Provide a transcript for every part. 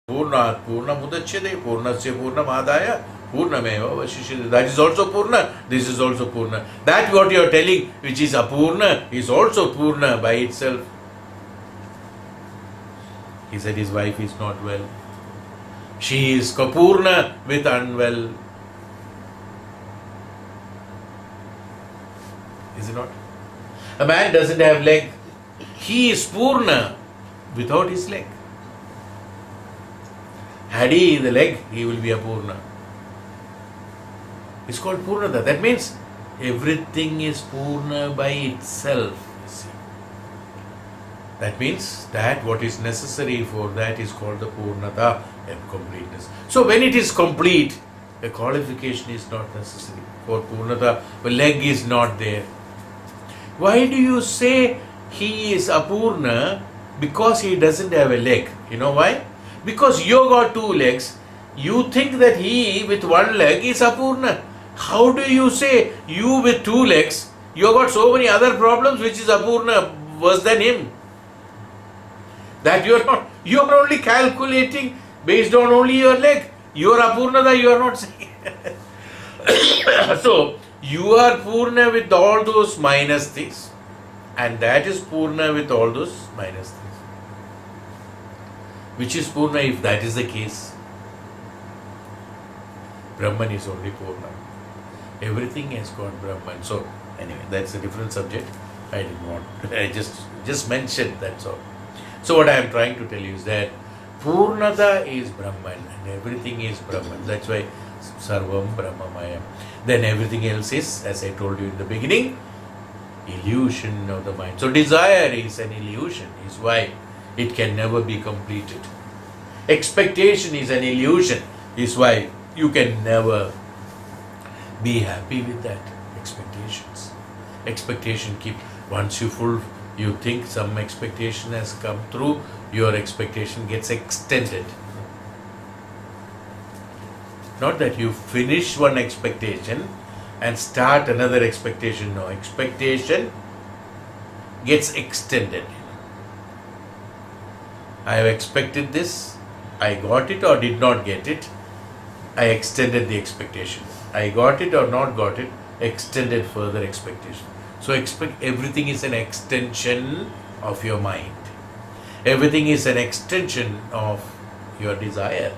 Purnat Purnamudachyate Purnasya Purnamadaya Purnameva Vashishyate. That is also Purna. This is also Purna. That what you are telling, which is Apurna, is also Purna by itself. He said his wife is not well. She is Kapurna with unwell. Is it not? A man doesn't have leg. He is Purna without his leg. Had he the leg, he will be a Purna. It's called Purnada. That means everything is Purna by itself. You see. That means that what is necessary for that is called the Purnata and completeness. So when it is complete, a qualification is not necessary. For Purnata, the leg is not there. Why do you say he is Apurna? Because he doesn't have a leg. You know why? Because you got two legs, you think that he with one leg is Apurna. How do you say you with two legs, you got so many other problems which is Apurna worse than him? That you are only calculating based on only your leg. You are Apurna, that you are not saying. So, you are Purna with all those minus things, and that is Purna with all those minus things. Which is Purna if that is the case? Brahman is only Purna. Everything has got Brahman. So, anyway, that's a different subject. I didn't want, I just mentioned, that's all. So, what I am trying to tell you is that Purnata is Brahman and everything is Brahman. That's why Sarvam Brahmamaya. Then everything else is, as I told you in the beginning, illusion of the mind. So, desire is an illusion, is why it can never be completed. Expectation is an illusion, is why you can never be happy with that. Expectations. Expectation keep, once you think some expectation has come through, your expectation gets extended. Not that you finish one expectation and start another expectation. No, expectation gets extended. I have expected this, I got it or did not get it, I extended the expectation. I got it or not got it, extended further expectation. So everything is an extension of your mind. Everything is an extension of your desire.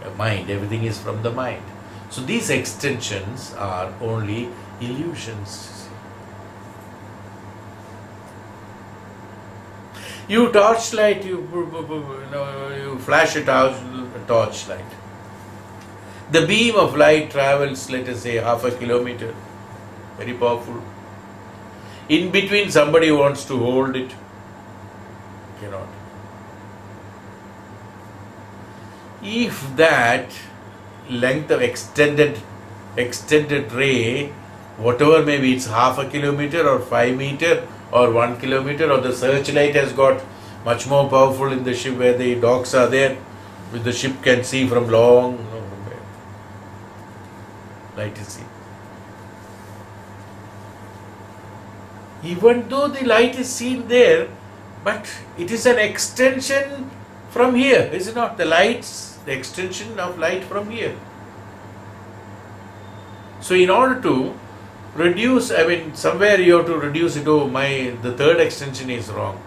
Your mind, everything is from the mind. So these extensions are only illusions. You torchlight, you flash a torchlight. The beam of light travels, let us say, half a kilometer. Very powerful. In between, somebody wants to hold it. Cannot. If that length of extended ray, whatever may be, it's half a kilometer or 5 meter or 1 kilometer, or the searchlight has got much more powerful in the ship where the docks are there, with the ship can see from long, light is seen. Even though the light is seen there, but it is an extension from here, is it not? The light's the extension of light from here. So in order to reduce, somewhere you have to reduce it. The third extension is wrong.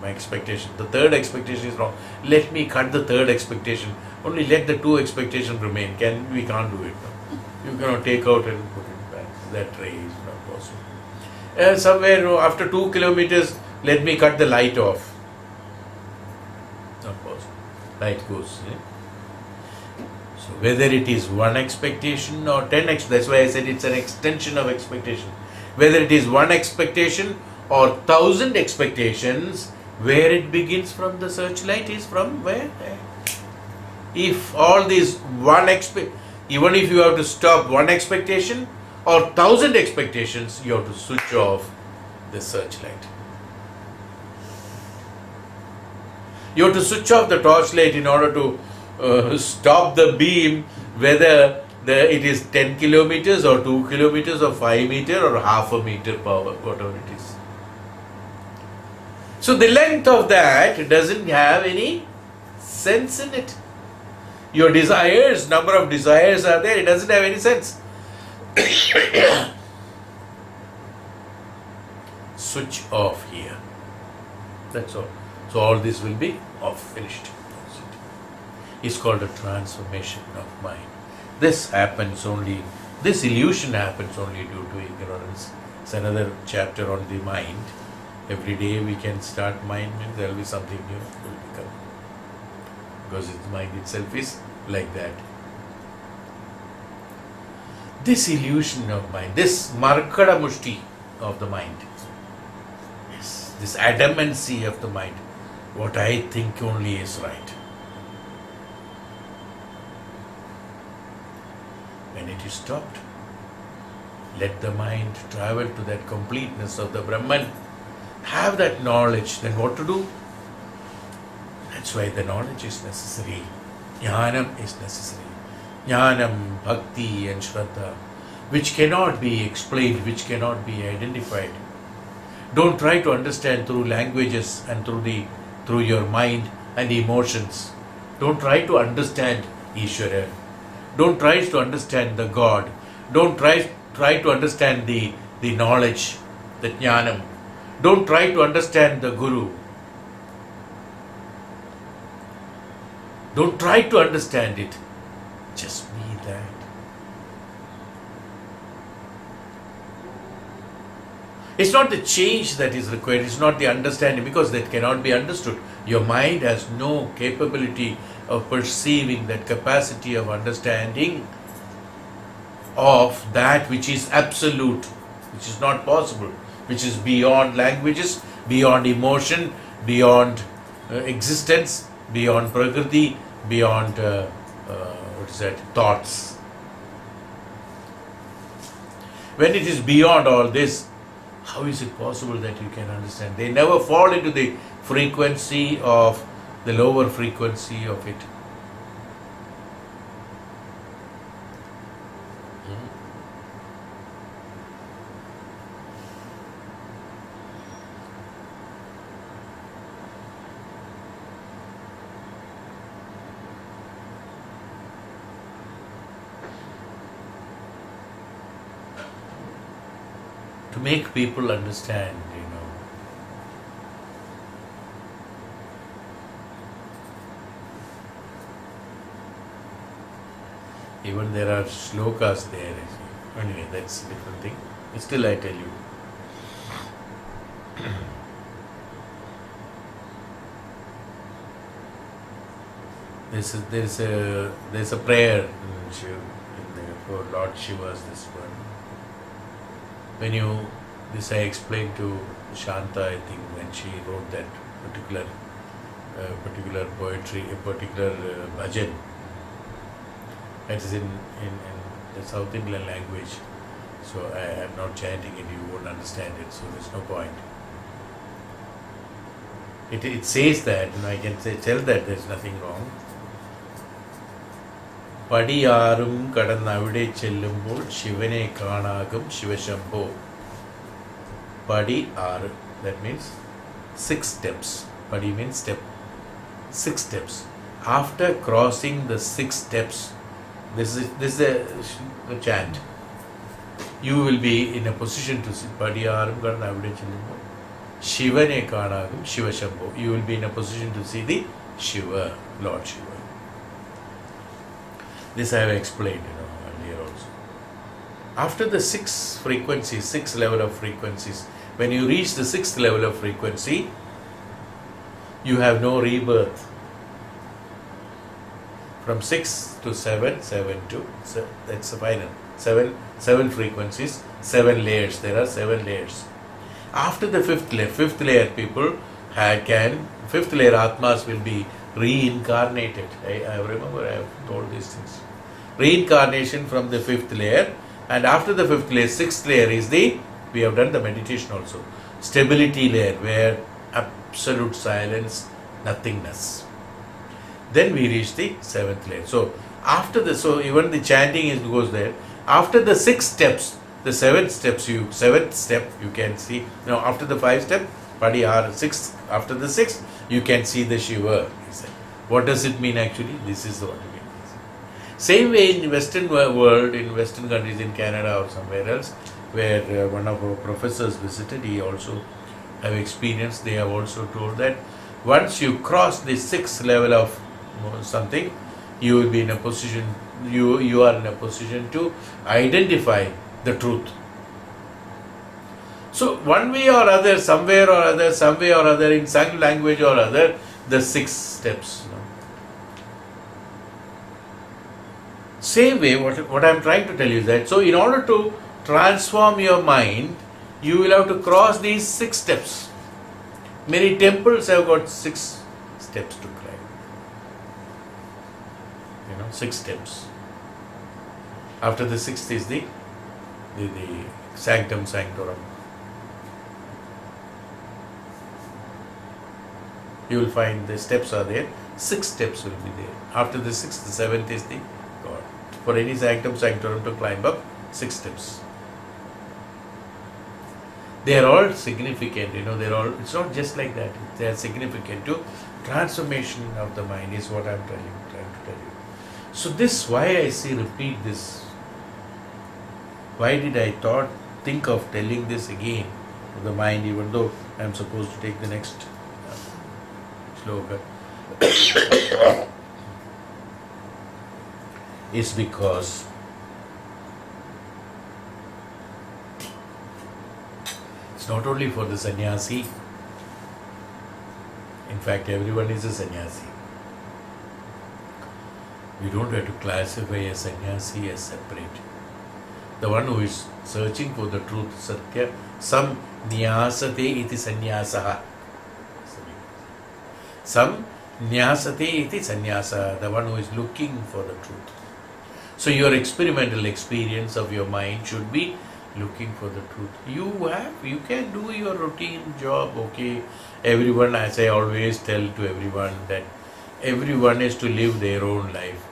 My expectation. The third expectation is wrong. Let me cut the third expectation. Only let the two expectations remain. We can't do it. No. You cannot take out and put it back. That ray is not possible. Somewhere after 2 kilometers, let me cut the light off. Not possible. Light goes. So whether it is one expectation or 10 expectations, that's why I said it's an extension of expectation. Whether it is one expectation or 1,000 expectations, where it begins from the searchlight is from where? If all these even if you have to stop one expectation or 1,000 expectations, you have to switch off the searchlight. You have to switch off the torchlight in order to stop the beam, whether it is 10 kilometers or 2 kilometers or 5 meter or half a meter power, whatever it is. So the length of that doesn't have any sense in it. Your desires, number of desires are there, it doesn't have any sense. Switch off here. That's all. So all this will be off, finished. It's called a transformation of mind. This illusion happens only due to ignorance. It's another chapter on the mind. Every day we can start mind, and there will be something new will become. Because its mind itself is like that. This illusion of mind, this markada mushti of the mind, yes, this adamancy of the mind, what I think only is right. When it is stopped, let the mind travel to that completeness of the Brahman, have that knowledge, then what to do? That's why the knowledge is necessary. Jnanam is necessary. Jnanam, bhakti and shraddha, which cannot be explained, which cannot be identified. Don't try to understand through languages and through your mind and emotions. Don't try to understand Ishvara. Don't try to understand the God. Don't try to understand the knowledge, the jnanam. Don't try to understand the Guru. Don't try to understand it. Just be that. It's not the change that is required. It's not the understanding, because that cannot be understood. Your mind has no capability of perceiving, that capacity of understanding of that which is absolute, which is not possible, which is beyond languages, beyond emotion, beyond existence, beyond prakriti, beyond thoughts. When it is beyond all this, how is it possible that you can understand? They never fall into the frequency of the lower frequency of it. To make people understand, even there are shlokas there. Anyway, that's a different thing. Still, I tell you. There's a prayer for Lord Shiva's this one. This I explained to Shanta, I think, when she wrote that particular poetry, a particular bhajan. That is in the South Indian language. So I am not chanting it, you won't understand it, so there's no point. It says that, I can tell that there's nothing wrong. Padiyarum kadannavide chellumbol Shivane Kanagam Shivashambho. Padi Aru, that means 6 steps. Padi means step. 6 steps. After crossing the 6 steps, this is the chant. You will be in a position to see Padiyarum kadannavide chellumbol Shivane Kanagam Shivashambho. You will be in a position to see the Shiva, Lord Shiva. This I have explained, earlier also. After the 6 frequencies, 6 level of frequencies, when you reach the 6th level of frequency, you have no rebirth. From 6 to 7, 7 to, that's the final. 7 frequencies, 7 layers. There are 7 layers. After the 5th layer people fifth layer Atmas will be reincarnated. I remember I have told these things. Reincarnation from the 5th layer, and after the 5th layer, 6th layer is we have done the meditation also, stability layer, where absolute silence, nothingness. Then we reach the 7th layer. So even the chanting goes there. After the 6 steps, the 7th step you can see. After the 5 step, Padi are 6th. After the 6th, you can see the Shiva. What does it mean actually? This is what it means. Same way in Western world, in Western countries, in Canada or somewhere else, where one of our professors visited, he also have experienced, they have also told that once you cross the sixth level of something, you will be in a position, you are in a position to identify the truth. So one way or other, somewhere or other, some way or other, in some language or other, the 6 steps. Same way, what I am trying to tell you is that, so in order to transform your mind, you will have to cross these 6 steps. Many temples have got 6 steps to climb. 6 steps. After the 6th is the sanctum sanctorum. You will find the steps are there. 6 steps will be there. After the 6th, the 7th is the God. For any sanctum sanctorum to climb up, 6 steps. They are all significant, they're all, it's not just like that. They are significant to transformation of the mind is what I'm trying to tell you. So this, why I say repeat this. Why did I think of telling this again to the mind, even though I'm supposed to take the next sloka? Is because it's not only for the sannyasi. In fact, everyone is a sannyasi. We don't have to classify a sannyasi as separate. The one who is searching for the truth, satya, sam nyasate iti sannyasaha. Sam nyasate iti sannyasaha, the one who is looking for the truth. So your experimental experience of your mind should be looking for the truth. You can do your routine job, okay. Everyone, as I always tell to everyone, that everyone is to live their own life.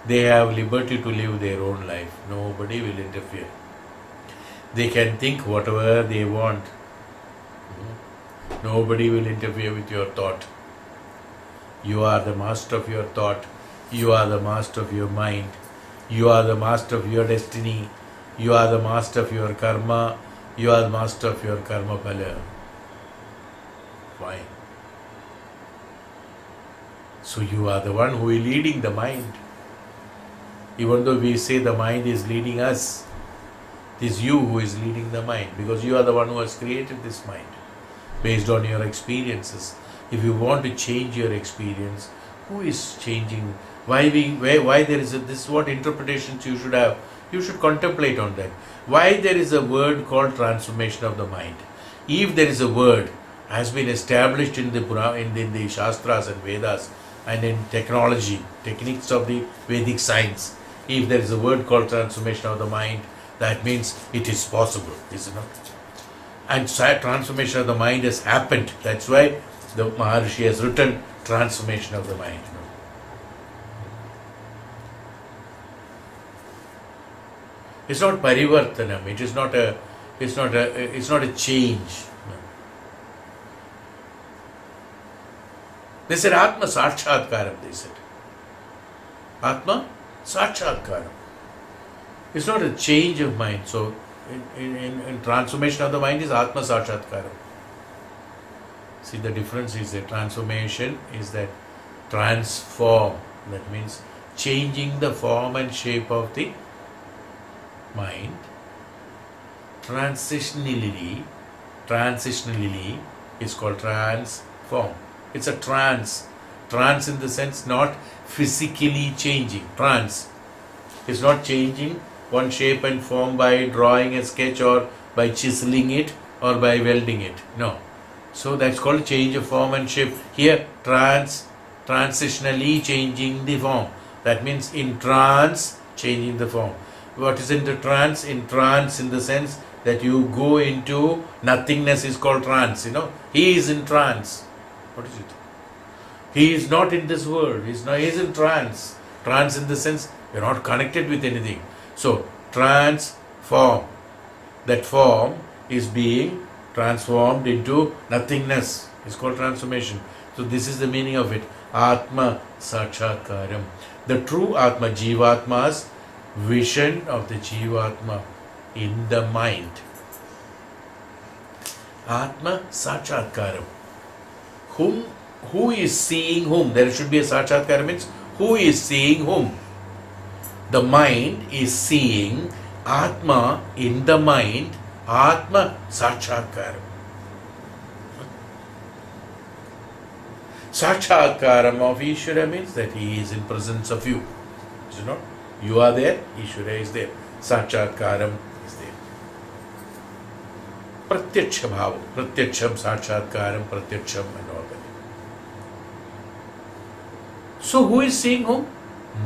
They have liberty to live their own life. Nobody will interfere. They can think whatever they want. Nobody will interfere with your thought. You are the master of your thought. You are the master of your mind. You are the master of your destiny. You are the master of your karma. You are the master of your karma phala. Fine. So you are the one who is leading the mind. Even though we say the mind is leading us, it is you who is leading the mind, because you are the one who has created this mind based on your experiences. If you want to change your experience, who is changing? Why there is this? What interpretations you should have? You should contemplate on that. Why there is a word called transformation of the mind? If there is a word has been established in the Shastras and Vedas and in techniques of the Vedic science, if there is a word called transformation of the mind, that means it is possible, is it not? And transformation of the mind has happened. That's why the Maharishi has written transformation of the mind. It's not parivartanam. It's not a change. No. They said Atma Sakshatkaram. They said Atma Sakshatkaram. It's not a change of mind. So in transformation of the mind is Atma Sakshatkaram. See, the difference is that transformation is that transform. That means changing the form and shape of the mind. Transitionally is called transform. It's a trance in the sense not physically changing. Trance is not changing one shape and form by drawing a sketch or by chiseling it or by welding it. No. So that's called change of form and shape. Here, transitionally changing the form. That means in trance, changing the form. What is in the trance? In trance in the sense that you go into nothingness is called trance. He is in trance. What is it? He is not in this world. He is in trance. Trance in the sense you are not connected with anything. So, transform. That form is being transformed into nothingness. It's called transformation. So, this is the meaning of it. Atma Sakshatkaram. The true Atma, Jivatma's vision of the Jivatma in the mind. Atma Sakshatkaram. Who is seeing whom? There should be a Sakshatkaram, means who is seeing whom? The mind is seeing Atma in the mind, Atma Sakshatkaram. Sakshatkaram of Ishvara means that he is in presence of you. Is it not? You are there, Ishvara is there. Sakshatkaram is there. Pratyaksha bhava, pratyaksham, Sakshatkaram, pratyaksham and all that. So who is seeing whom?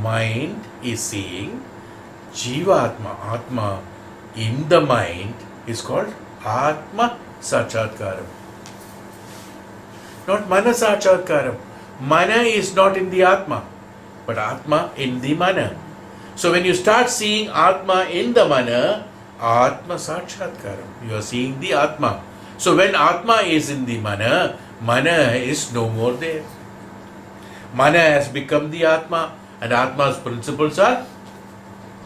Mind is seeing Jivatma, Atma in the mind is called Atma Sakshatkaram. Not Mana Sakshatkaram. Mana is not in the Atma, but Atma in the Mana. So when you start seeing Atma in the Mana, Atma Sakshatkaram, you are seeing the Atma. So when Atma is in the Mana, Mana is no more there. Mana has become the Atma, and Atma's principles are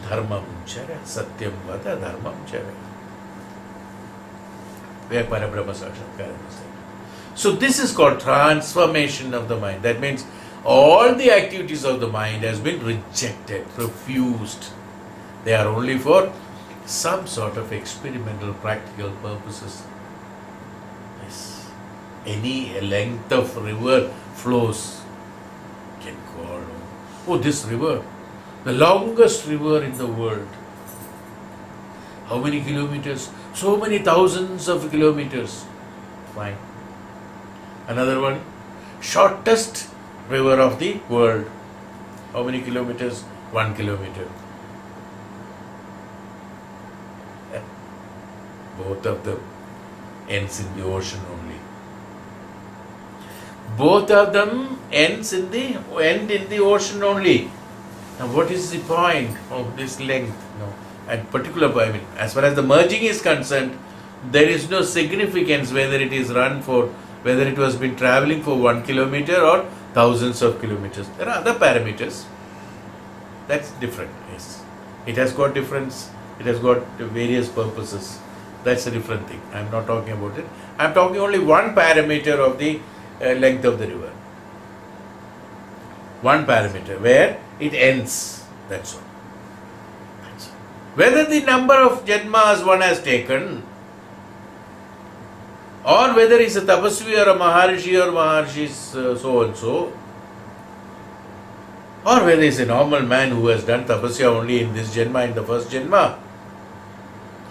Dharmam Chara, Satyam Vada, Dharmam Chara. Where Parabrahma Sakshatkaram is there. So this is called transformation of the mind. That means all the activities of the mind has been rejected, refused. They are only for some sort of experimental, practical purposes. Yes. Any length of river flows. You can call, oh, this river, the longest river in the world. How many kilometers? So many thousands of kilometers. Fine. Another one, shortest river of the world. How many kilometers? 1 kilometer. Both of them ends in the ocean only. Both of them end in the ocean only. Now what is the point of this length? No. At particular point, as far as the merging is concerned, there is no significance whether it is run for, whether it was been traveling for 1 kilometer or thousands of kilometers. There are other parameters. That's different. Yes. It has got difference. It has got various purposes. That's a different thing. I'm not talking about it. I'm talking only one parameter of the length of the river. One parameter where it ends. That's all. That's all. Whether the number of janmas one has taken, or whether he's a tapasvi or a maharishi or maharishi's so and so, or whether he's a normal man who has done tapasya only in this janma, in the first janma,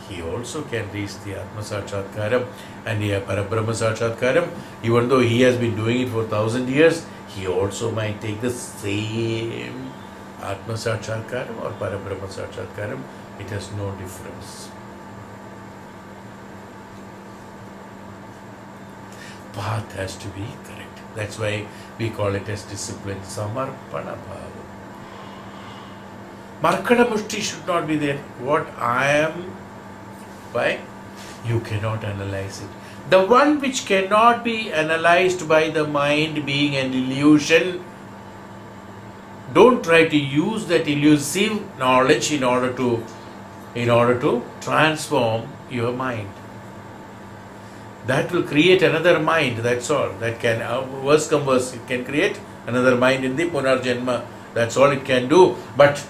he also can reach the Atma Sakshatkaram and the Parabrahma Sakshatkaram. Even though he has been doing it for 1,000 years, he also might take the same Atma Sakshatkaram or Parabrahma Sakshatkaram. It has no difference. Path has to be correct. That's why we call it as discipline. Samarpana bhava. Markada mushti should not be there. What I am, why? You cannot analyze it. The one which cannot be analyzed by the mind being an illusion, don't try to use that elusive knowledge in order to transform your mind. That will create another mind, that's all. That can, worse come worse, it can create another mind in the Punarjanma. That's all it can do. But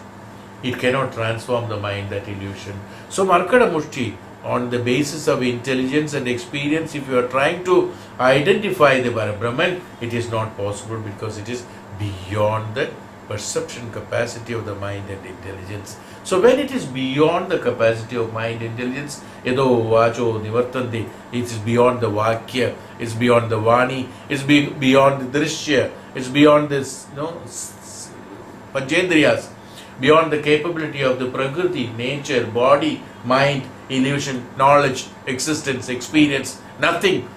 it cannot transform the mind, that illusion. So Markada Mushti, on the basis of intelligence and experience, if you are trying to identify the Parabrahman, it is not possible because it is beyond the perception capacity of the mind and intelligence. So when it is beyond the capacity of mind, intelligence, Edo Vacho Nivartanti, it is beyond the Vakya, it's beyond the Vani, it's beyond the Drishya, it's beyond this, Panchendriyas, beyond the capability of the Prakriti, nature, body, mind, illusion, knowledge, existence, experience. Nothing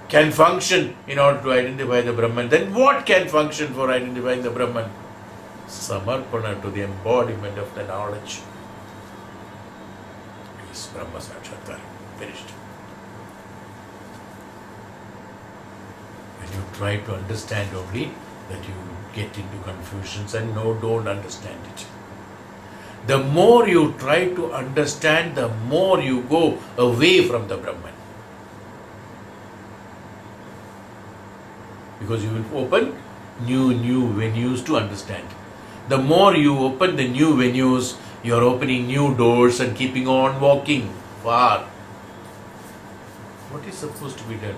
can function in order to identify the Brahman. Then what can function for identifying the Brahman? Samarpana to the embodiment of the knowledge. Is Brahma Sakshatkar. Finished. When you try to understand only that you get into confusions and don't understand it. The more you try to understand, the more you go away from the Brahman. Because you will open new venues to understand. The more you open the new venues, you are opening new doors and keeping on walking far. What is supposed to be done?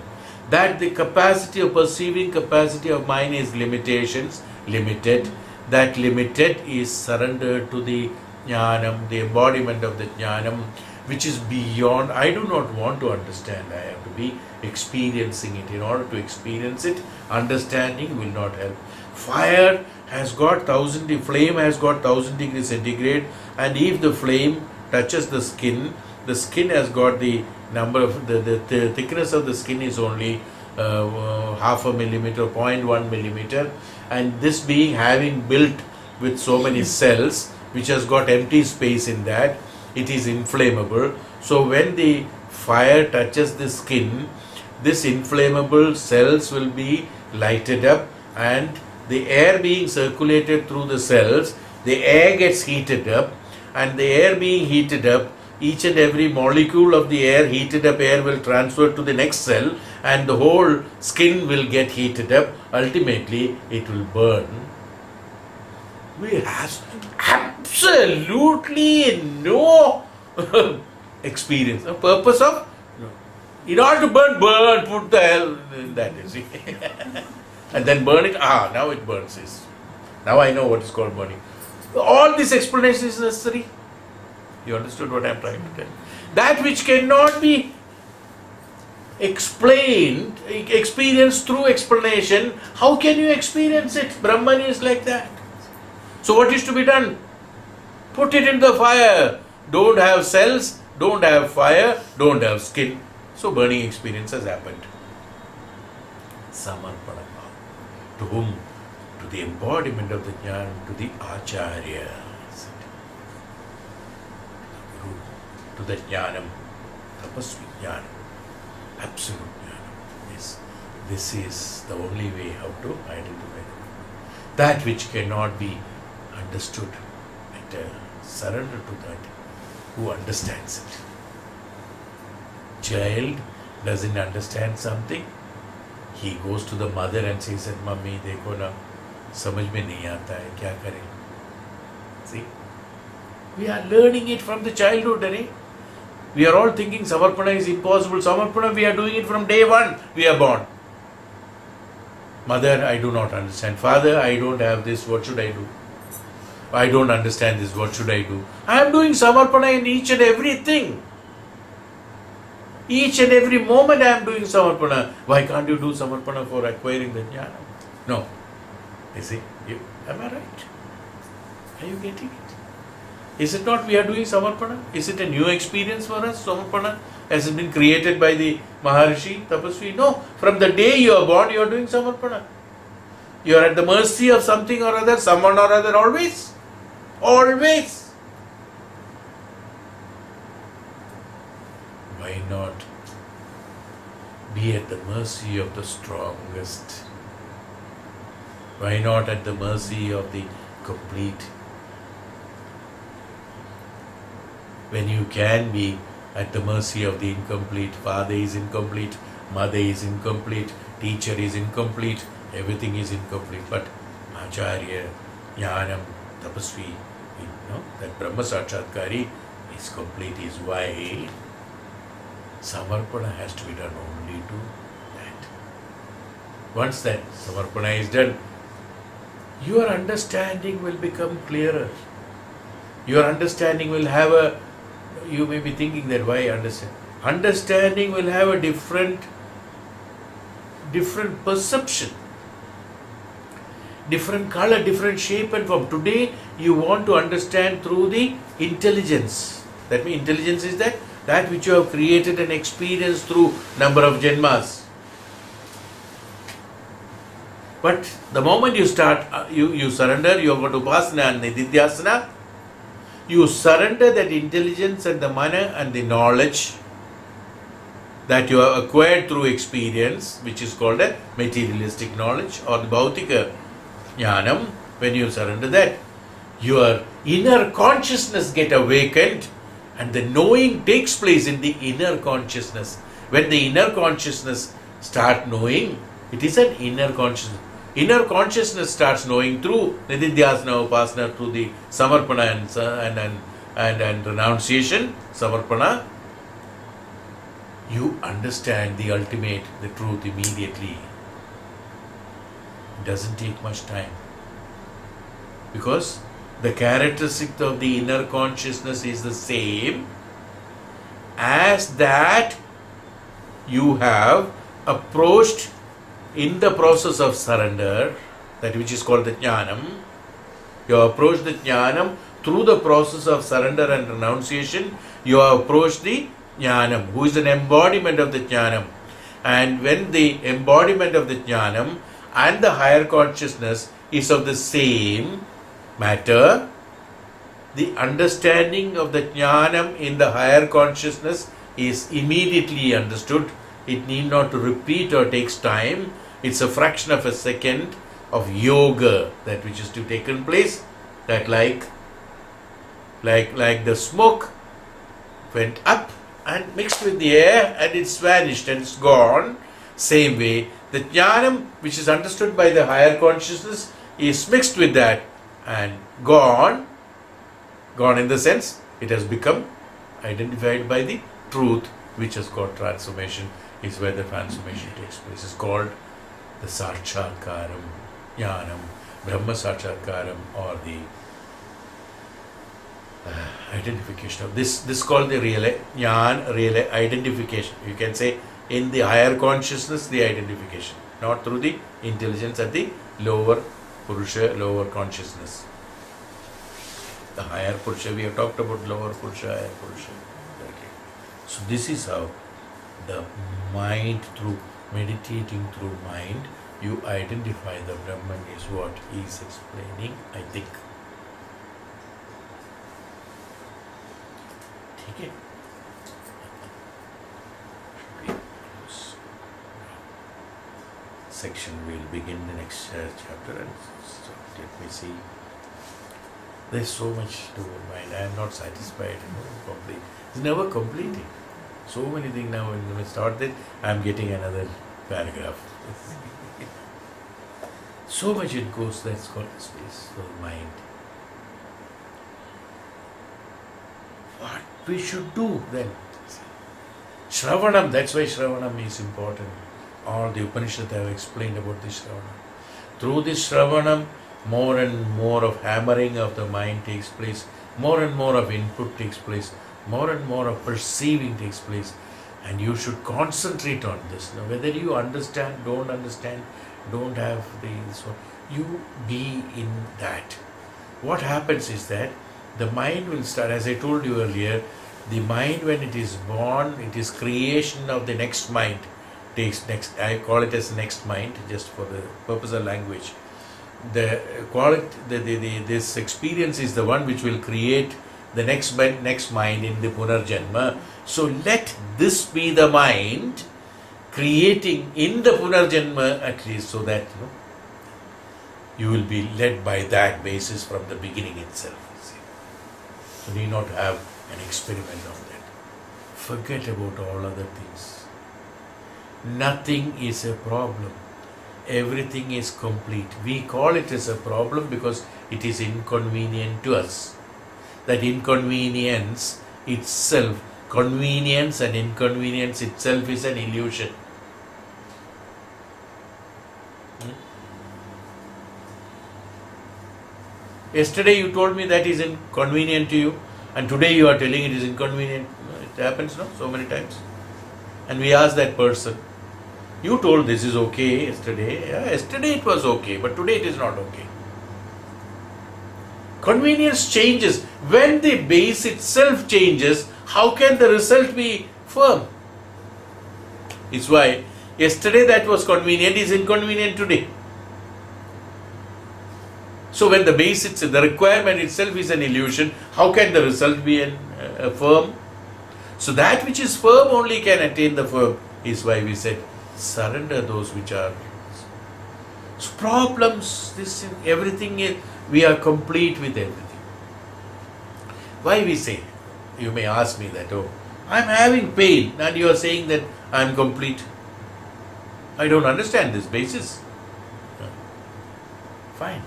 That the capacity of perceiving capacity of mind is limited. That limited is surrendered to the jnanam, the embodiment of the jnanam, which is beyond. I do not want to understand. I have to be experiencing it. In order to experience it, understanding will not help. Fire has got the flame has got 1000 degrees centigrade, and if the flame touches the skin has got the number of the thickness of the skin is only half a millimeter, 0.1 millimeter, and this being having built with so many cells, which has got empty space in that, it is inflammable. So when the fire touches the skin, this inflammable cells will be lighted up, and the air being circulated through the cells, the air gets heated up, and the air being heated up, each and every molecule of the air, heated up air, will transfer to the next cell, and the whole skin will get heated up. Ultimately, it will burn. We have absolutely no experience. The purpose of, in order to burn, put the hell in that, you see. And then burn it, now it burns. Now I know what is called burning. All this explanation is necessary. You understood what I am trying to tell? That which cannot be explained, experienced through explanation, how can you experience it? Brahman is like that. So what is to be done? Put it in the fire. Don't have cells, don't have fire, don't have skin. So burning experience has happened. Samarpana. To whom? To the embodiment of the jnana, to the acharya. To the jnanam, tapasvi jnanam, absolute jnanam. This is the only way how to identify it. That which cannot be understood, surrender to that. Who understands it? Child doesn't understand something, he goes to the mother and says that, Mummy, dekho na, samajh mein nahi aata hai, kya kare? See? We are learning it from the childhood, eh? We are all thinking Samarpana is impossible. Samarpana, we are doing it from day one we are born. Mother, I do not understand. Father, I don't have this, what should I do? I don't understand this, what should I do? I am doing Samarpana in each and everything. Each and every moment I am doing Samarpana. Why can't you do Samarpana for acquiring the jnana? No. You see, am I right? Are you getting it? Is it not we are doing Samarpana? Is it a new experience for us, Samarpana? Has it been created by the Maharishi, Tapasvi? No. From the day you are born, you are doing Samarpana. You are at the mercy of something or other, someone or other, always. Always. Why not be at the mercy of the strongest? Why not at the mercy of the complete? When you can be at the mercy of the incomplete, father is incomplete, mother is incomplete, teacher is incomplete, everything is incomplete. But Acharya, Jnanam, Tapasvi, that Brahma Sakshatkari is complete, is why Samarpana has to be done only to that. Once that Samarpana is done, your understanding will become clearer. Your understanding will have you may be thinking that why understand? Understanding will have a different perception, different color, different shape and form. Today you want to understand through the intelligence. That means intelligence is that which you have created and experienced through number of janmas. But the moment you start, you surrender, you have got upasana and nididhyasana, you surrender that intelligence and the mana and the knowledge that you have acquired through experience, which is called a materialistic knowledge or the bhautika jnanam, when you surrender that, your inner consciousness get awakened and the knowing takes place in the inner consciousness. When the inner consciousness start knowing, it is an inner consciousness. Inner consciousness starts knowing through Nididhyasana, Upasana, through the Samarpana and renunciation, Samarpana. You understand the ultimate, the truth immediately. It doesn't take much time. Because the characteristic of the inner consciousness is the same as that you have approached in the process of surrender, that which is called the jnanam. You have approached the jnanam through the process of surrender and renunciation. You have approached the jnanam, who is an embodiment of the jnanam. And when the embodiment of the jnanam and the higher consciousness is of the same matter, the understanding of the jnanam in the higher consciousness is immediately understood. It need not to repeat or takes time. It's a fraction of a second of yoga, that which is to taken place, that like the smoke went up and mixed with the air and it's vanished and it's gone. Same way, the jnanam which is understood by the higher consciousness is mixed with that and gone. Gone in the sense it has become identified by the truth, which has got transformation, is where the transformation takes place. It's called the Sakshatkaram, Jnanam, Brahma Sakshatkaram, or the identification of this. This is called the real identification. You can say in the higher consciousness, the identification, not through the intelligence at the lower Purusha, lower consciousness. The higher Purusha, we have talked about lower Purusha, higher Purusha. Okay. So this is how the mind, through meditating through mind, you identify the Brahman, is what he is explaining, I think. Okay. Section will begin the next chapter, and so let me see. There's so much to mind. I am not satisfied. Complete. It's never completing. So many things now. When we start it, I am getting another paragraph. So much it goes. That's called space. So mind. What we should do then? Shravanam. That's why Shravanam is important. All the Upanishads have explained about this Shravanam. Through this Shravanam, more and more of hammering of the mind takes place, more and more of input takes place, more and more of perceiving takes place, and you should concentrate on this. Now, whether you understand, don't have this, you be in that. What happens is that the mind will start, as I told you earlier, the mind when it is born, it is creation of the next mind. I call it as next mind, just for the purpose of language. This experience is the one which will create the next mind in the Punarjanma. So let this be the mind creating in the Punarjanma, at least, so that you will be led by that basis from the beginning itself. So you need not have an experiment on that. Forget about all other things. Nothing is a problem. Everything is complete. We call it as a problem because it is inconvenient to us. That inconvenience itself, convenience and inconvenience itself is an illusion. Yesterday you told me that is inconvenient to you, and today you are telling it is inconvenient. It happens, no? So many times. And we ask that person, you told this is okay yesterday. Yeah, yesterday it was okay, but today it is not okay. Convenience changes. When the base itself changes, how can the result be firm? It's why yesterday that was convenient is inconvenient today. So when the base itself, the requirement itself is an illusion, how can the result be firm? So that which is firm only can attain the firm, is why we said surrender those which are. problems, this, everything is, we are complete with everything. Why we say? You may ask me that, oh, I'm having pain and you are saying that I'm complete. I don't understand this basis. Fine.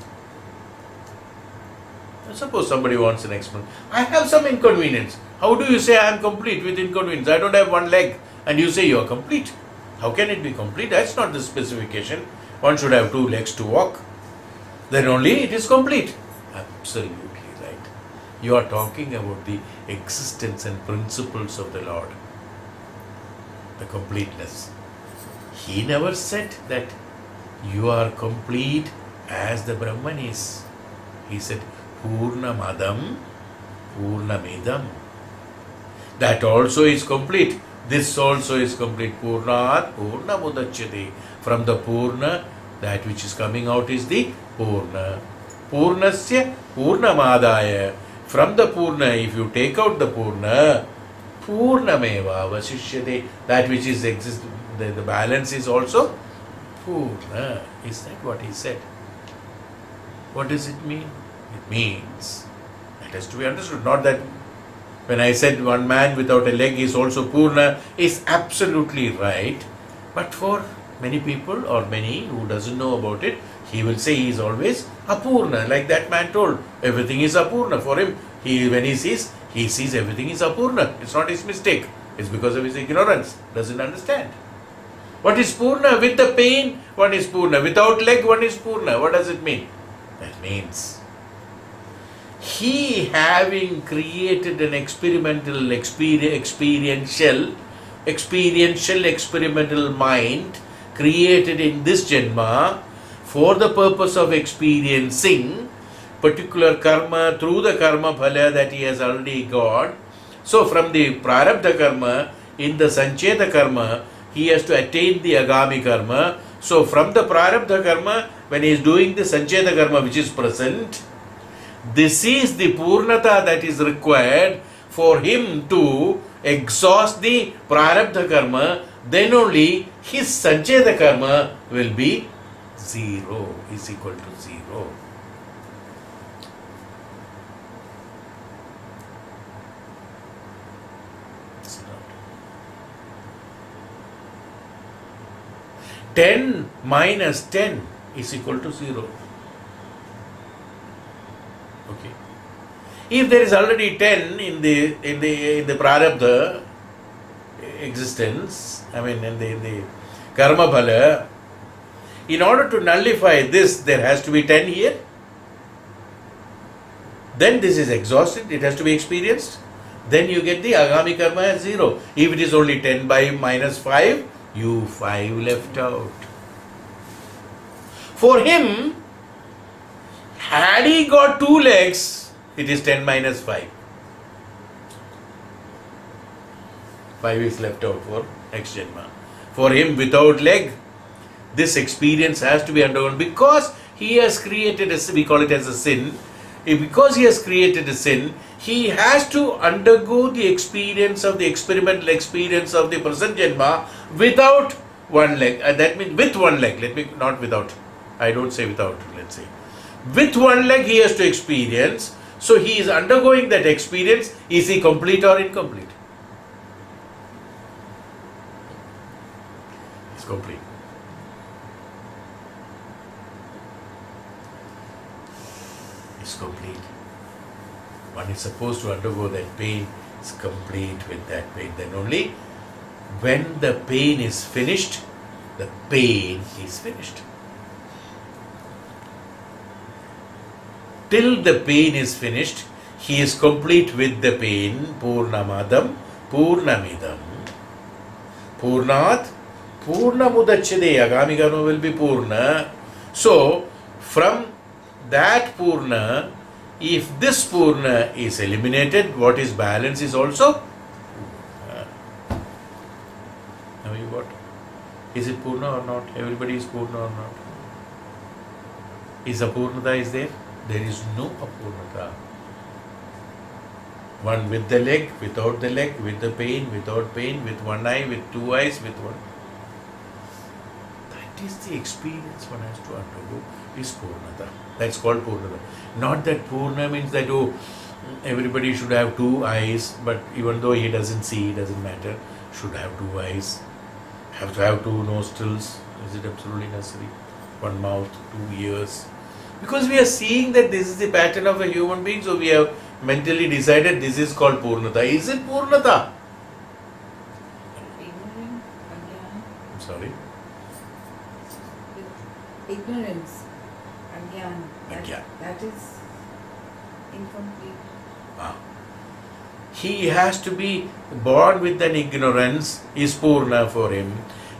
Suppose somebody wants an explanation. I have some inconvenience. How do you say I am complete with inconvenience? I don't have one leg and you say you are complete. How can it be complete? That's not the specification. One should have 2 legs to walk. Then only it is complete. Absolutely right. You are talking about the existence and principles of the Lord. The completeness. He never said that you are complete as the Brahman is. He said, Purnamadam, Purnamidam. That also is complete. This also is complete. Purnat, Purnamudachyate. From the Purna, that which is coming out is the Purna. Purnasya, Purnamadaya. From the Purna, if you take out the Purna, Purnameva Vasishyate. That which is the balance is also Purna. Is that what he said? What does it mean? It means, it has to be understood, not that when I said one man without a leg is also Purna, is absolutely right. But for many people or many who doesn't know about it, he will say he is always Apurna. Like that man told, everything is Apurna. For him, when he sees everything is Apurna. It's not his mistake. It's because of his ignorance. Doesn't understand. What is Purna? With the pain, one is Purna. Without leg, one is Purna. What does it mean? That means he, having created an experiential experimental mind created in this Janma for the purpose of experiencing particular karma through the karma phala that he has already got. So from the prarabdha karma, in the sancheta karma, he has to attain the agami karma. So from the prarabdha karma, when he is doing the sancheta karma which is present, this is the purnata that is required for him to exhaust the prarabdha karma. Then only his sancheta karma will be 0, is equal to 0. It's not. 10 minus 10 is equal to 0. Okay. If there is already 10 in the prarabdha existence, I mean in the karma phala, in order to nullify this, there has to be 10 here. Then this is exhausted, it has to be experienced. Then you get the agami karma as 0. If it is only 10 by minus 5, you 5 left out. For him, had he got 2 legs, it is 10 minus 5. 5 is left out for next Janma. For him, without leg, this experience has to be undergone because he has created we call it as a sin. Because he has created a sin, he has to undergo the experience of the experimental experience of the present Janma without one leg. That means with one leg. Let me not without. I don't say without, let's say. With one leg he has to experience. So he is undergoing that experience. Is he complete or incomplete? He's complete. He's complete. One is supposed to undergo that pain. Is complete with that pain. Then only when the pain is finished, the pain is finished. Till the pain is finished, he is complete with the pain. Purnamadam, Purnamidam. Purnat, Purnamudachyate. Agami karma will be Purna. So, from that Purna, if this Purna is eliminated, what is balance is also Purna. Now you got, is it Purna or not? Everybody is Purna or not? Is Apurnata is there? There is no Apurnata. One with the leg, without the leg, with the pain, without pain, with one eye, with 2 eyes, with one. That is the experience one has to undergo is Purnata. That's called Purnata. Not that Purna means that, oh, everybody should have two eyes, but even though he doesn't see, it doesn't matter, should have two eyes, have to have two nostrils. Is it absolutely necessary? One mouth, 2 ears. Because we are seeing that this is the pattern of a human being, so we have mentally decided this is called Purnata. Is it Purnata? I'm sorry? Ignorance, Agyan, Agyan. that is incomplete. He has to be born with an ignorance is Purna for him,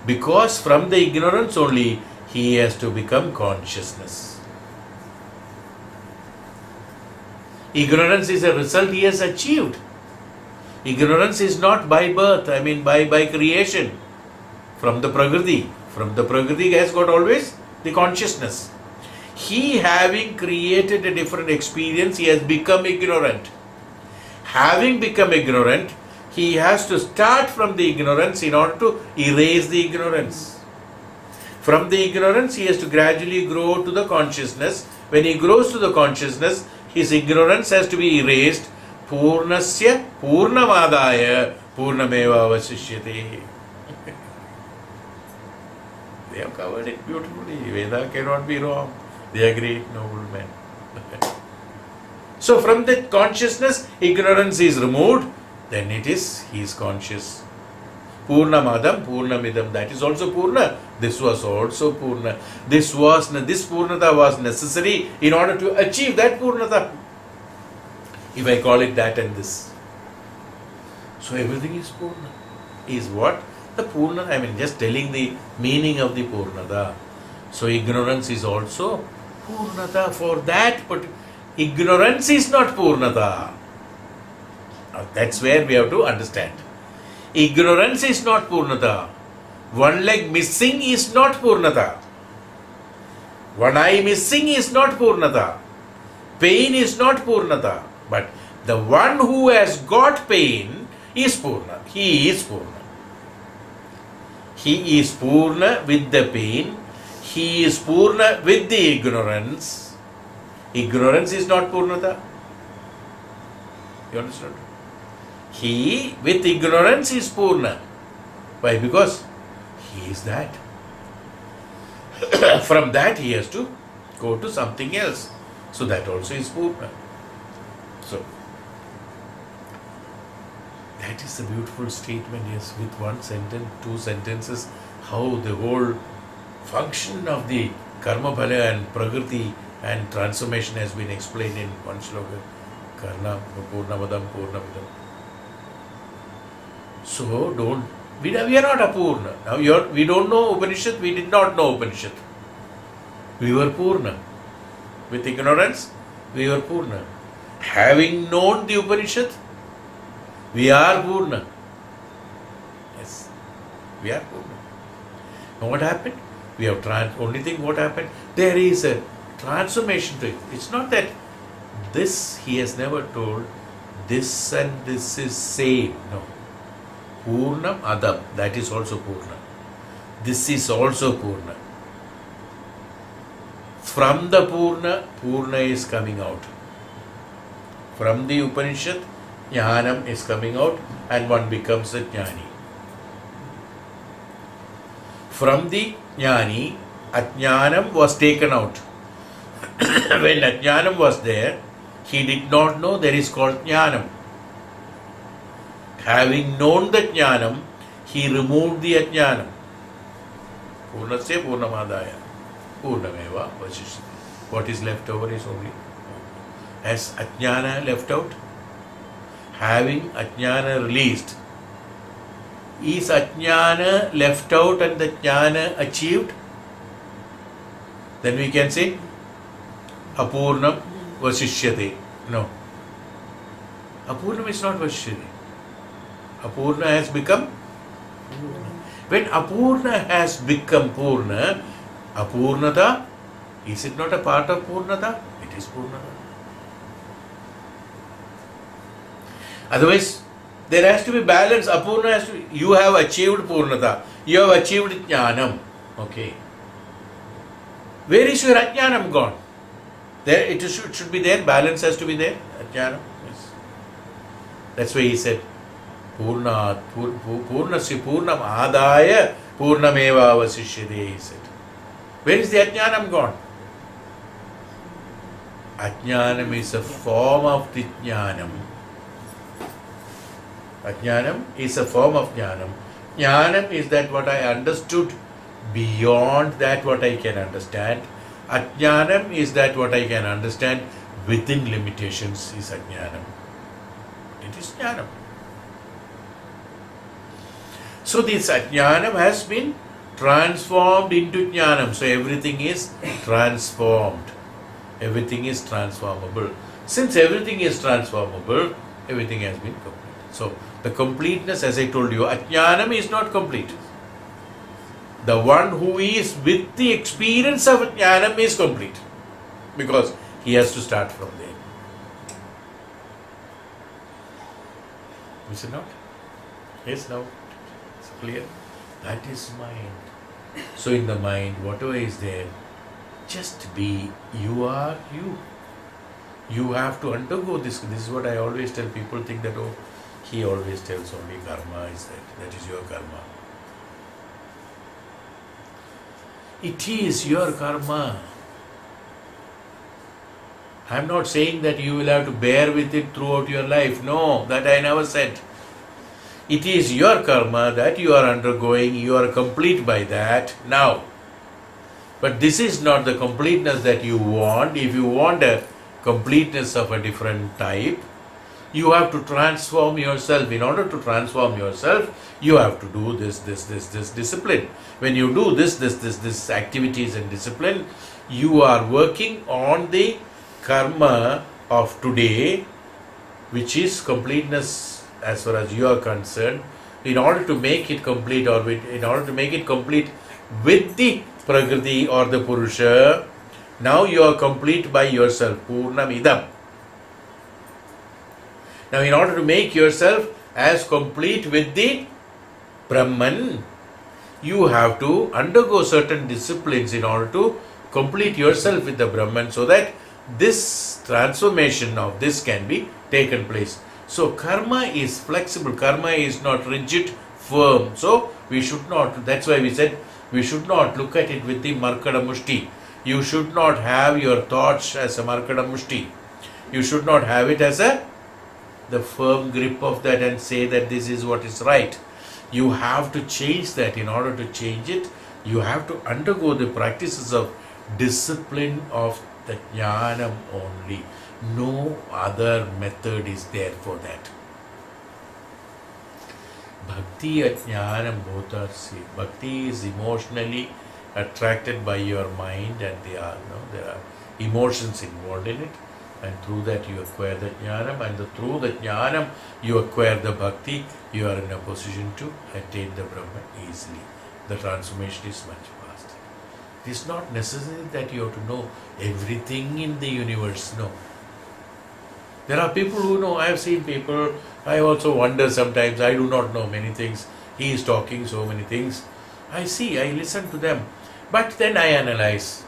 because from the ignorance only he has to become consciousness. Ignorance is a result he has achieved. Ignorance is not by birth, by creation, from the Prakriti. From the Prakriti has got always the consciousness. He, having created a different experience, he has become ignorant. Having become ignorant, he has to start from the ignorance in order to erase the ignorance. From the ignorance, he has to gradually grow to the consciousness. When he grows to the consciousness, his ignorance has to be erased. Purnasya Purnamadaya Purnameva Vasishyate. They have covered it beautifully. Veda cannot be wrong. They are great noble men. So from the consciousness, ignorance is removed, then he is conscious. Purnamadam, Purnamidam, that is also Purna. This was also Purna. This Purnata was necessary in order to achieve that Purnata. If I call it that and this. So everything is Purna. Is what? The Purna, just telling the meaning of the Purnata. So ignorance is also Purnata for that, but ignorance is not Purnata. Now that's where we have to understand. Ignorance is not Purnata. One leg missing is not Purnata. One eye missing is not Purnata. Pain is not Purnata. But the one who has got pain is Purna. He is Purna. He is Purna with the pain. He is Purna with the ignorance. Ignorance is not Purnata. You understand? He with ignorance is Purna. Why? Because he is that. From that he has to go to something else. So that also is Purna. So that is a beautiful statement, yes, with one sentence, 2 sentences, how the whole function of the Karma Phala and Prakriti and transformation has been explained in one sloka. Karna Purnamadam Purnamidam. So we are not Apurna. Now we don't know Upanishad, we did not know Upanishad. We were Purna. With ignorance, we were Purna. Having known the Upanishad, we are Purna. Yes, we are Purna. Now what happened? We have only thing what happened? There is a transformation to it. It's not that this, he has never told, this and this is same. No. Purnam Adam, that is also Purna. This is also Purna. From the Purna, Purna is coming out. From the Upanishad, Jnanam is coming out and one becomes a Jnani. From the Jnani, Ajnanam was taken out. When Ajnanam was there, he did not know there is called Jnanam. Having known the Jnanam, he removed the Ajnanam. Purnasya Purnamadaya Purnameva Vasishyate. What is left over is only. Has Ajnana left out? Having Ajnana released, is Ajnana left out and the Jnana achieved? Then we can say Apurnam Vasishyate. No. Apurnam is not Vasishyate. Apurna has become Purna. When Apurna has become Purna, Apurnata, is it not a part of Purnata? It is Purnata. Otherwise, there has to be balance. Apurna has to be, you have achieved Purnata. You have achieved Jnanam. Okay. Where is your ajnanam gone? There it should be there, balance has to be there. Ajnanam. Yes. That's why he said, Purnasya Purnam Adaya Purnameva Avasishyate, he said. Where is the ajnanam gone? Ajnanam is a form of the jnanam. Ajnanam is a form of jnanam. Jnanam is that what I understood beyond that what I can understand. Ajnanam is that what I can understand within limitations is ajnanam. It is jnanam. So this ajnanam has been transformed into jnanam. So everything is transformed. Everything is transformable. Since everything is transformable, everything has been complete. So the completeness, as I told you, ajnanam is not complete. The one who is with the experience of jnanam is complete. Because he has to start from there. Is it not? Yes, now. It's clear. That is mind. So in the mind, whatever is there, just be. You are you. You have to undergo this. This is what I always tell people. Think that, oh, he always tells only karma is that. That is your karma. It is your karma. I am not saying that you will have to bear with it throughout your life. No, that I never said. It is your karma that you are undergoing. You are complete by that now. But this is not the completeness that you want. If you want a completeness of a different type, you have to transform yourself. In order to transform yourself, you have to do this discipline. When you do this activities and discipline, you are working on the karma of today, which is completeness as far as you are concerned. In order to make it complete, or in order to make it complete with the Prakriti or the Purusha, now you are complete by yourself. Purnam idam. Now in order to make yourself as complete with the Brahman, you have to undergo certain disciplines in order to complete yourself with the Brahman, so that this transformation of this can be taken place. So karma is flexible, karma is not rigid, firm. So we should not, that's why we said, we should not look at it with the Markada Mushti. You should not have your thoughts as a Markada Mushti. You should not have it as the firm grip of that and say that this is what is right. You have to change that. In order to change it, you have to undergo the practices of discipline of the jnanam only. No other method is there for that. Bhakti and jnanam both are same. Bhakti is emotionally attracted by your mind, and there are emotions involved in it, and through that you acquire the jnanam, and through the jnanam you acquire the bhakti. You are in a position to attain the Brahman easily. The transformation is much faster. It is not necessary that you have to know everything in the universe. No. There are people who know. I have seen people. I also wonder sometimes. I do not know many things. He is talking so many things. I see, I listen to them. But then I analyze.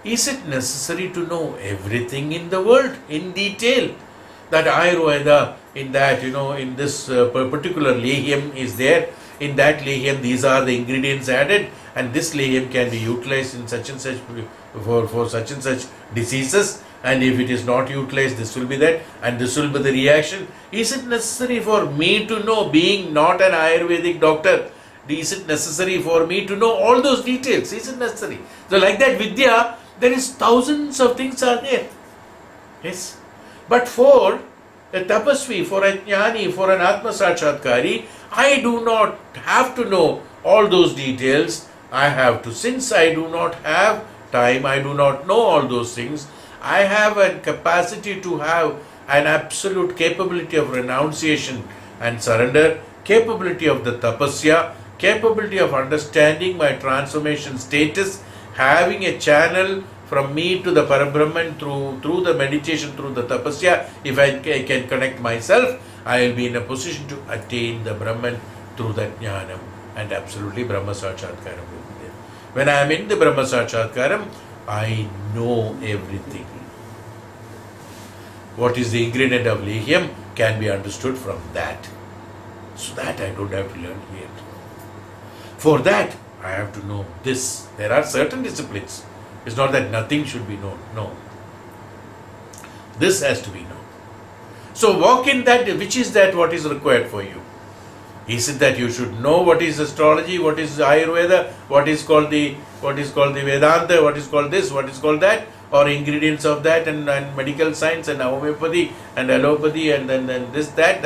Is it necessary to know everything in the world in detail? That Ayurveda, in that, in this particular lehyam is there. In that lehyam, these are the ingredients added, and this lehyam can be utilized in such and such for such and such diseases. And if it is not utilized, this will be that, and this will be the reaction. Is it necessary for me to know, being not an Ayurvedic doctor? Is it necessary for me to know all those details? Is it necessary? So like that Vidya, there is thousands of things are there. Yes. But for a tapasvi, for a jnani, for an Atma Sakshatkari, I do not have to know all those details. I have to, since I do not have time, I do not know all those things, I have a capacity to have an absolute capability of renunciation and surrender, capability of the tapasya, capability of understanding my transformation status, having a channel from me to the Parabrahman through the meditation, through the tapasya. If I can connect myself, I will be in a position to attain the Brahman through that jnanam, and absolutely Brahma Sakshatkaram will be there. When I am in the Brahma Sakshatkaram, I know everything. What is the ingredient of Lehyam can be understood from that. So that I don't have to learn here. For that, I have to know this. There are certain disciplines. It's not that nothing should be known. No. This has to be known. So walk in that. Which is that what is required for you? Is it that you should know what is astrology, what is Ayurveda, what is called the Vedanta, what is called this, what is called that, or ingredients of that, and medical science and homeopathy and allopathy and then this, that,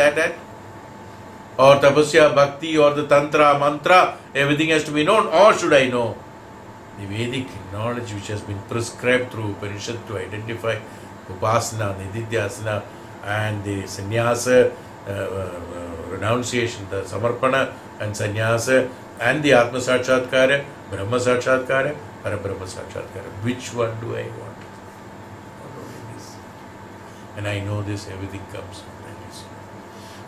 or tapasya, bhakti, or the tantra, mantra, everything has to be known, or should I know the Vedic knowledge which has been prescribed through Upanishad to identify upasana, nididhyasana, and the sannyasa, renunciation, the samarpana and sannyasa, and the atma sakshatkara, brahma sakshatkara, parabrahma sakshatkara. Which one do I want? Only this. And I know this, everything comes from that.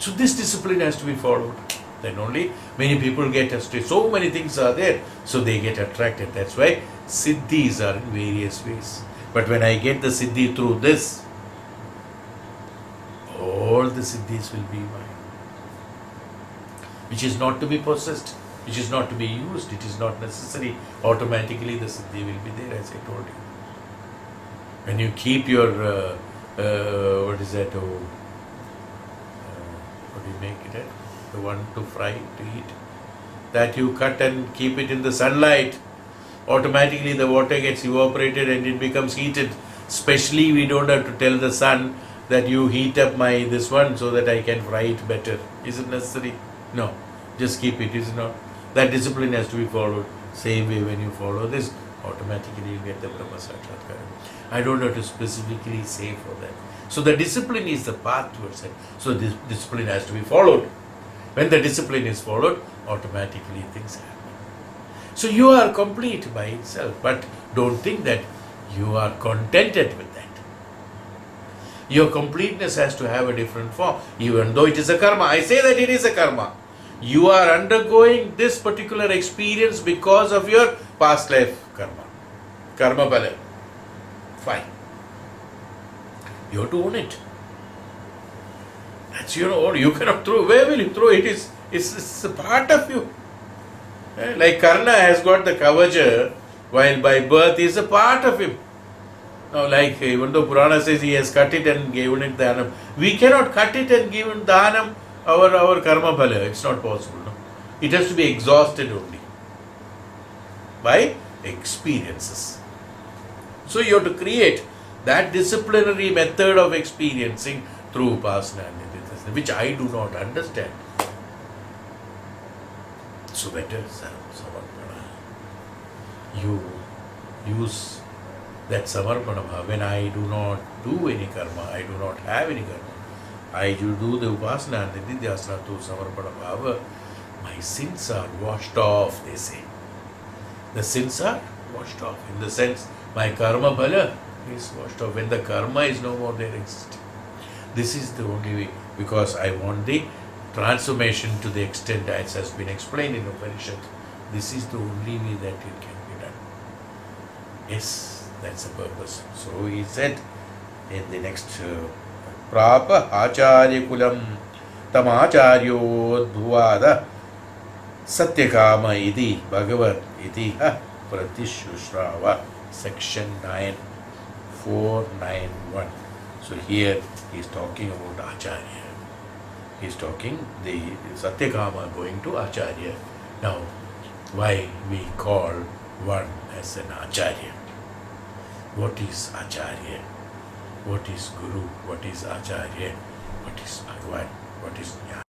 So this discipline has to be followed. Then only many people get astray. So many things are there, so they get attracted. That's why siddhis are in various ways. But when I get the siddhi through this, all the siddhis will be mine. Which is not to be possessed, which is not to be used, it is not necessary. Automatically the siddhi will be there, as I told you. When you keep your, what is that, what do you make it at? The one to fry, to eat. That you cut and keep it in the sunlight, automatically the water gets evaporated and it becomes heated. Especially we don't have to tell the sun that you heat up my this one so that I can fry it better. Is it necessary? No. Just keep it. Is not. That discipline has to be followed. Same way when you follow this, automatically you get the Brahma Sakshatkara. I don't have to specifically say for that. So the discipline is the path towards it. So this discipline has to be followed. When the discipline is followed, automatically things happen. So you are complete by itself, but don't think that you are contented with that. Your completeness has to have a different form, even though it is a karma. I say that it is a karma. You are undergoing this particular experience because of your past life karma. Karma bala. Fine. You have to own it. That's your own. You cannot throw. Where will you throw it? It's a part of you. Like Karna has got the kavacha, while by birth he is a part of him. Now, like even though Purana says he has cut it and given it dhanam, we cannot cut it and give it dhanam our karma phala. It's not possible. No? It has to be exhausted only by experiences. So you have to create that disciplinary method of experiencing through upasana and nididhyasana, which I do not understand. So better samarpana. You use that samarpana. When I do not do any karma, I do not have any karma, I do the upasana and nididhyasana through samarpana bhava, my sins are washed off, they say. The sins are washed off. In the sense, my karma bhala is washed off. When the karma is no more there existing. This is the only way, because I want the transformation to the extent as has been explained in Upanishad. This is the only way that it can be done. Yes, that's the purpose. So he said in the next Prapa Acharya Kulam Tam Acharyo Dhuvada Satyakama Iti Bhagavat Iti Pratishushrawa, section 9491. So here he is talking about Acharya. He is talking the Satyakama going to Acharya. Now, why we call one as an Acharya? What is Acharya? What is Guru? What is Acharya? What is Bhagavan? What is Jnana?